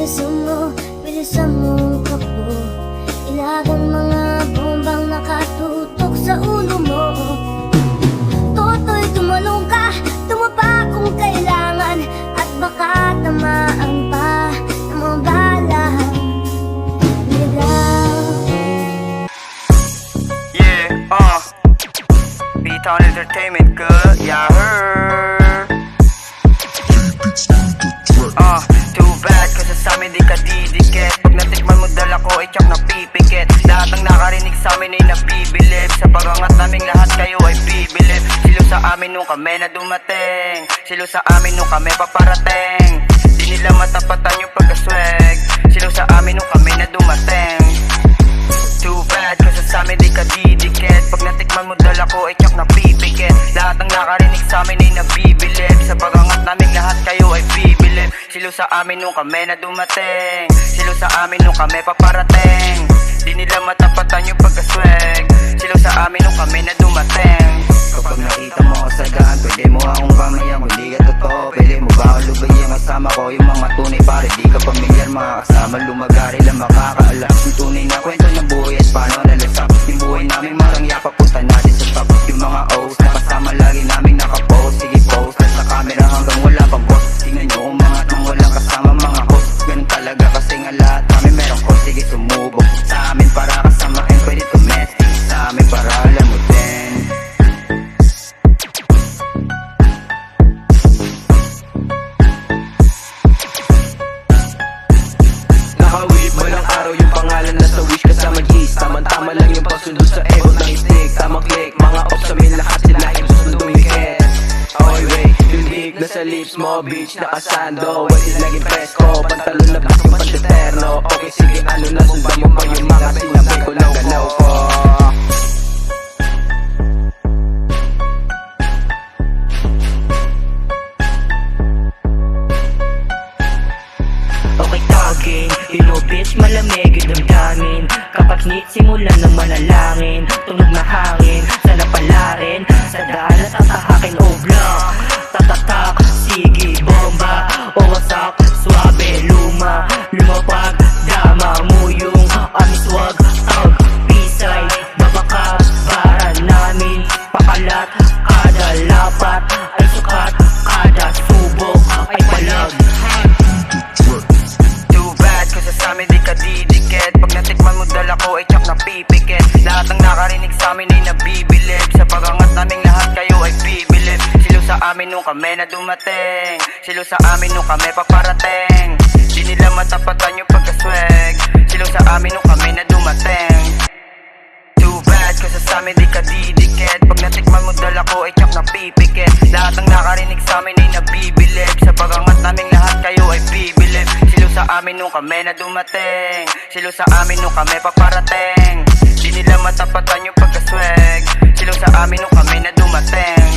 bilisan mo takbo. Ilagang mga bombang nakatutok sa ulo mo. Toto'y tumalong ka, tumapa kung kailangan, at baka tamaan pa ng mga bala. Yeah, B-Town Entertainment, good, yeah, heard. Too bad kasi sa'min di ka didikit. Pag natikman mo dala ko ay tsak na pipikit. Lahat ng nakarinig sa'min ay nabibilib. Sa pagangat naming lahat kayo ay bibilib. Silo sa amin nung kami na dumating, silo sa amin nung kami paparating. Di nila matapatan yung pagkaswag. Silo sa amin nung kami na dumating. Too bad kasi sa'min di ka didikit. Pag natikman mo dala ko ay tsak na pipikit. Lahat ng nakarinig sa'min ay nabibilib. Sa pagangat naming lahat kayo ay bibilib. Silo sa amin nung kami na dumating, silo sa amin nung kami paparating. Di nila matapatan yung pagkaswag. Silo sa amin nung kami na dumating. Kapag nakita mo ako sa daan, pwede mo akong pamayan. Kung di ka totoo, pwede mo ba akong lubayan? Kasama ko yung mga tunay pare, di ka pamilyar. Mga kasama lumagari lang makakaalam yung tunay na kwento ng buhay at paano nalasap. Yung buhay namin marangya, papunta natin sa top. Yung mga O's na kasama lagi namin nakapost. Sige post, nasa camera hanggang wala pang boss. Tingnan nyo kung mga nang walang kasama mga host. Ganun talaga kasi nga lahat kami meron ko. Sige sumubok sa amin para kasamain, pwede domestic sa amin para alam mo din. Nakawit walang araw yung pangalan na sa wish kasama G's. Tama-tama lang yung pagsundo sa ego ng stick. Tamang click, mga off sa main lahat sila yung susundumikit. Okay wait, yung dick na sa lips mo, bitch nakasando. When is naging presko, pantalon na black yung pandeterno. Okay sige ano na, sundan mo pa yung mga sinabi ko ng galaw ko. Okay talking, you know bitch malamig yung damdamin. Kapag snit simulan ng manalangin, tunog na hangin, sana pala rin sa dalat at tahakin o block. Tatatak, sige bomba, o wasak, suabe, luma, lumapag, dama mo yung amiswag, tag, pisay, babaka, para namin, pakalat, kada lapat, ay sukat, kada subok, ay palag. Kasi sa'min di ka didikit. Pag natikman mo dala ko ay tsak na pipikit. Lahat ng nakarinig sa'min ay nabibilib. Sa pagangat naming lahat kayo ay bibilib. Silo sa amin nung kami na dumating, silo sa amin nung kami paparating. Di nila matapatan yung pagkaswag. Silo sa amin nung kami na dumating. Too bad kasi sa'min di ka didikit. Pag natikman mo dala ko ay tsak na pipikit. Lahat ng nakarinig sa'min ay nabibilib. Sa pagangat naming lahat kayo ay bibilib. Silo sa amin nung kami na dumating, silo sa amin nung kami paparating. Di nila matapatan yung pagkaswag. Silo sa amin nung kami na dumating.